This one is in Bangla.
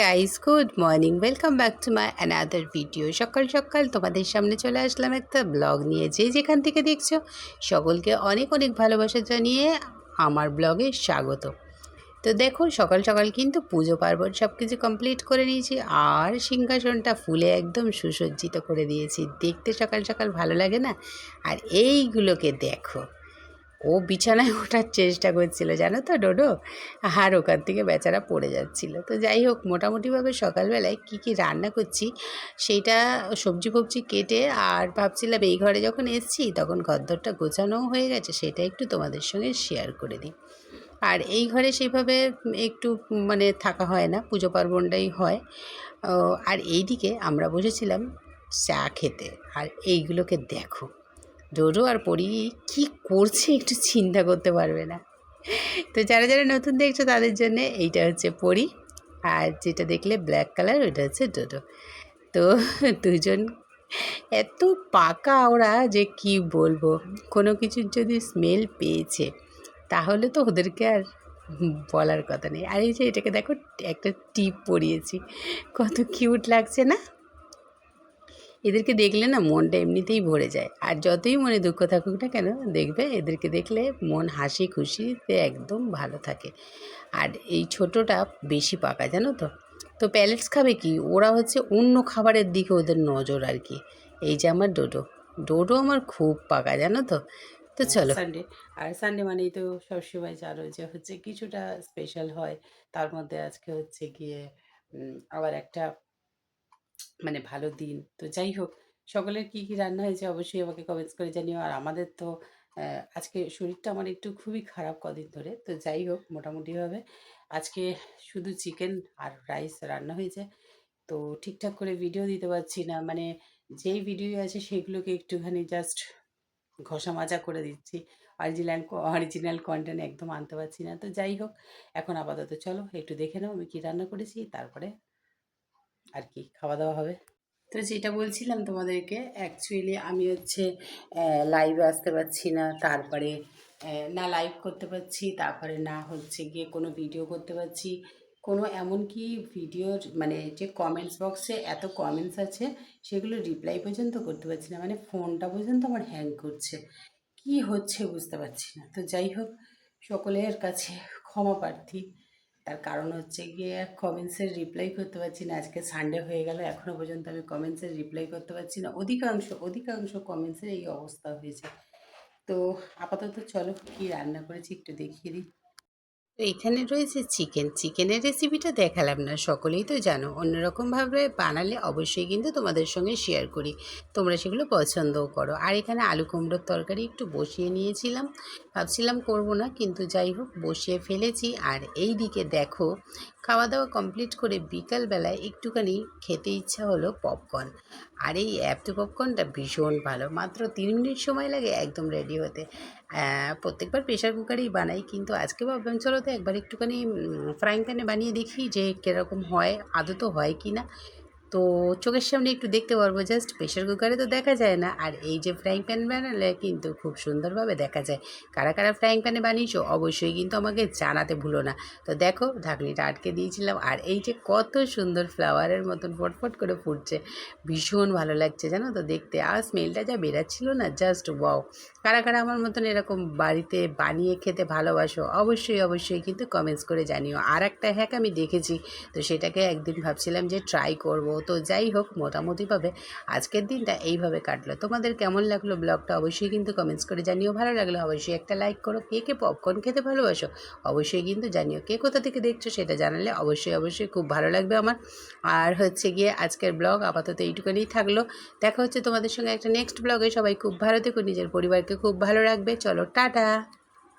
Guys, good morning, welcome back to my another video. সকাল সকাল তোমাদের সামনে চলে আসলাম একটা ব্লগ নিয়ে। যে যেখান থেকে দেখছো সকলকে অনেক অনেক ভালোবাসা জানিয়ে আমার ব্লগে স্বাগত। তো দেখো, সকাল সকাল কিন্তু পুজো পার্বণ সব কিছু কমপ্লিট করে নিয়েছি, আর সিংহাসনটা ফুলে একদম সুসজ্জিত করে দিয়েছি। দেখতে সকাল সকাল ভালো লাগে না? আর এইগুলোকে দেখো, ও বিছানায় ওঠার চেষ্টা করছিল, জানো তো ডোডো, আর ওখান থেকে বেচারা পড়ে যাচ্ছিল। তো যাই হোক, মোটামুটিভাবে সকালবেলায় কি রান্না করছি সেইটা সবজি ফবজি কেটে, আর ভাবছিলাম এই ঘরে যখন এসেছি তখন ঘরদোরটা গোছানোও হয়ে গেছে, সেটা একটু তোমাদের সঙ্গে শেয়ার করে দিই। আর এই ঘরে সেইভাবে একটু মানে থাকা হয় না, পুজো পার্বণটাই হয়। আর এইদিকে আমরা বসেছিলাম চা খেতে, আর এইগুলোকে দেখো, ডোডো আর পরি কি করছে একটু চিন্তা করতে পারবে না। তো যারা যারা নতুন দেখছো তাদের জন্য এইটা হচ্ছে পরি, আর যেটা দেখলে ব্ল্যাক কালার ওটা হচ্ছে ডোডো। তো দুজন এত পাকা ওরা যে কি বলবো, কোনো কিছুর যদি স্মেল পেয়েছে তাহলে তো ওদেরকে আর বলার কথা নেই। আর এই যে এটাকে দেখো, একটা টিপ পরিয়েছি, কত কিউট লাগছে না? এদেরকে দেখলে না মনটা এমনিতেই ভরে যায়, আর যতই মনে দুঃখ থাকুক না কেন দেখবে এদেরকে দেখলে মন হাসি খুশিতে একদম ভালো থাকে। আর এই ছোটোটা বেশি পাকা, জানো তো। তো প্যালেটস খাবে কি, ওরা হচ্ছে অন্য খাবারের দিকে ওদের নজর আর কি। এই যে আমার ডোডো, ডোডো আমার খুব পাকা, জানো তো। তো চলো, সানডে, আর সানডে মানেই তো সবসময় জানো যে হচ্ছে কিছুটা স্পেশাল হয়। তার মধ্যে আজকে হচ্ছে গিয়ে আবার একটা মানে ভালো দিন। তো যাই হোক, সকলের কী কী রান্না হয়েছে অবশ্যই আমাকে কমেন্টস করে জানিও। আর আমাদের তো আজকে শরীরটা আমার একটু খুবই খারাপ কদিন ধরে। তো যাই হোক, মোটামুটিভাবে আজকে শুধু চিকেন আর রাইস রান্না হয়েছে। তো ঠিকঠাক করে ভিডিও দিতে পারছি না, মানে যেই ভিডিও আছে সেগুলোকে একটুখানি জাস্ট ঘষা মাজা করে দিচ্ছি। অরিজিনাল কন্টেন্ট একদম আনতে পারছি না। তো যাই হোক, এখন আপাতত চলো একটু দেখে নাও আমি কী রান্না করেছি, তারপরে আর কি খাওয়া দাওয়া হবে। তো যেটা বলছিলাম তোমাদেরকে, অ্যাকচুয়ালি আমি হচ্ছে লাইভে আসতে পারছি না, তারপরে না লাইভ করতে পারছি, তারপরে না হচ্ছে গিয়ে কোনো ভিডিও করতে পারছি, কোনো এমনকি ভিডিওর মানে যে কমেন্টস বক্সে এত কমেন্টস আছে সেগুলো রিপ্লাই পর্যন্ত করতে পারছি না, মানে ফোনটা পর্যন্ত আমার হ্যাং করছে। কি হচ্ছে বুঝতে পারছি না। তো যাই হোক, সকলের কাছে ক্ষমা প্রার্থী। তার কারণ হচ্ছে গিয়ে কমেন্টসের রিপ্লাই করতে পারছি না। আজকে সানডে হয়ে গেল, এখনও পর্যন্ত আমি কমেন্টসের রিপ্লাই করতে পারছি না। অধিকাংশ কমেন্টসের এই অবস্থা হয়েছে। তো আপাতত চলো কী রান্না করেছি একটু দেখিয়ে দিই। তো এখানে রয়েছে চিকেন। চিকেনের রেসিপিটা দেখালাম না, সকলেই তো জানো। অন্যরকমভাবে বানালে অবশ্যই কিন্তু তোমাদের সঙ্গে শেয়ার করি, তোমরা সেগুলো পছন্দও করো। আর এখানে আলু কুমড়োর তরকারি একটু বসিয়ে নিয়েছিলাম, ভাবছিলাম করব না, কিন্তু যাই হোক বসিয়ে ফেলেছি। আর এই দিকে দেখো, খাওয়া দাওয়া কমপ্লিট করে বিকালবেলায় একটুখানি খেতে ইচ্ছা হলো পপকর্ন। আর এই অ্যাপটি পপকর্নটা ভীষণ ভালো, মাত্র 3 মিনিট সময় লাগে একদম রেডি হতে। প্রত্যেকবার প্রেশার কুকারেই বানাই, কিন্তু আজকে ভাবলাম চলো তো একবার একটুখানি ফ্রাইং প্যানে বানিয়ে দেখি যে কীরকম হয়, আদৌ হয় কি না। তো চোখের সামনে একটু দেখতে পারবো, জাস্ট প্রেশার কুকারে তো দেখা যায় না, আর এই যে ফ্রাইং প্যান বানালে কিন্তু খুব সুন্দরভাবে দেখা যায়। কারা কারা ফ্রাইং প্যানে বানিয়েছো অবশ্যই কিন্তু আমাকে জানাতে ভুলো না। তো দেখো, ঢাকনিটা আটকে দিয়েছিলাম, আর এই যে কত সুন্দর ফ্লাওয়ারের মতন ফটফট করে ফুটছে, ভীষণ ভালো লাগছে জানো তো দেখতে। আর স্মেলটা যা বেরাচ্ছিল না, জাস্ট ওয়াও। কারা কারা আমার মতন এরকম বাড়িতে বানিয়ে খেতে ভালোবাসো অবশ্যই কিন্তু কমেন্টস করে জানিও। আর একটা হ্যাক আমি দেখেছি, তো সেটাকে একদিন ভাবছিলাম যে ট্রাই করব। তো যাই হোক, মোটামুটিভাবে আজকের দিনটা এইভাবে কাটলো। তোমাদের কেমন লাগলো ব্লগটা অবশ্যই কিন্তু কমেন্টস করে জানিও। ভালো লাগলো অবশ্যই একটা লাইক করো। কে কে পপকর্ন খেতে ভালোবাসো অবশ্যই কিন্তু জানিও। কে কোথা থেকে দেখছো সেটা জানালে অবশ্যই খুব ভালো লাগবে আমার। আর হচ্ছে গিয়ে আজকের ব্লগ আপাতত এইটুকুনি থাকলো। দেখা হচ্ছে তোমাদের সঙ্গে একটা নেক্সট ব্লগে। সবাই খুব ভালো থেকো, নিজের পরিবারকে খুব ভালো রাখবে। চলো টাটা।